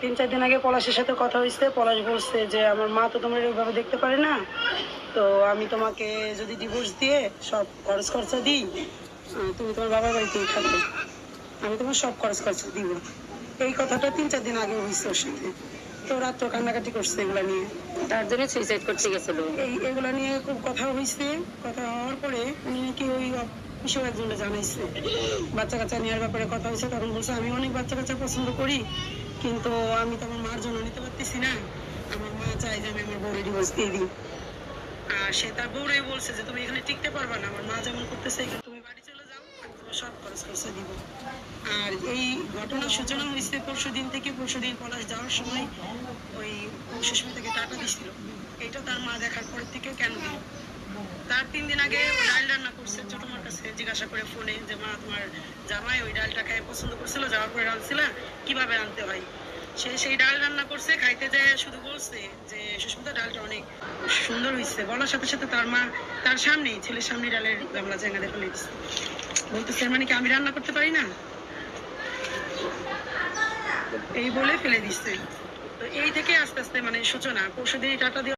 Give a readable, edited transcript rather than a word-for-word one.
3-4 দিন আগে পলাশের সাথে কথা হয়েছে। পলাশ বলছে যে আমার মা তো তোমার ওইভাবে দেখতে পারে না, তো আমি তোমাকে যদি ডিভোর্স দিয়ে সব খরচ খরচা দিই, তুমি তোমার বাবার বাড়িতেই থাকো, আমি তোমার সব খরচ খরচা দিব। এই কথাটা 3-4 দিন আগে হয়েছে ওর সাথে। তো রাত্র কান্নাকাটি করছে এগুলা নিয়ে, তার জন্য সুইসাইড করতে গেছিল। এগুলা নিয়ে খুব কথা হয়েছে। কথা হওয়ার পরে উনি নাকি ওই অফিসেও একজনকে জানাইছে, বাচ্চা কাচ্চা নেওয়ার ব্যাপারে কথা হয়েছে। তখন বলছে আমি অনেক বাচ্চা কাচ্চা পছন্দ করি, কিন্তু আমি তো আমার মার জন্য নিতে পারতেছি না, আমার মা চাই যে আমি আমার বউরে ডিভোর্স দিয়ে দিই। আর সে তার বউরে বলছে যে তুমি এখানে টিকতে পারবা না, আমার মা যেমন করতেছে এখানে তুমি বাড়ি চলে যাও, আমি তোমার সব খরচ খরচা দিব। আর এই ঘটনার সূচনা হয়েছে পরশুদিন থেকে। পরশুদিন পলাশ যাওয়ার সময় ওই সুস্মিতাকে থেকে টাকা দিছিল, এটা তার মা দেখার পর থেকে কেন দিল। তার 3 দিন আগে ওই ডাল রান্না করছে ছোট মার কাছে জিজ্ঞাসা করে ফোনে যে মা তোমার জামাই ওই ডালটা খাই পছন্দ করছিল, যাওয়ার পরে রাঁধছিল, কিভাবে রাঁধতে হয়। সে সেই ডাল রান্না করছে, খাইতে যায় শুধু বলছে যে সুস্মিতা ডালটা অনেক সুন্দর হয়েছে, বলার সাথে সাথে তার মা তার সামনেই ছেলের সামনে ডালের গামলা জায়গা দেখে নিচ্ছে, বলতেছে মানে কি আমি রান্না করতে পারি না, এই বলে ফেলে দিচ্ছে। তো এই থেকে আস্তে আস্তে মানে সূচনা। পরশুদিন টাটা দিয়ে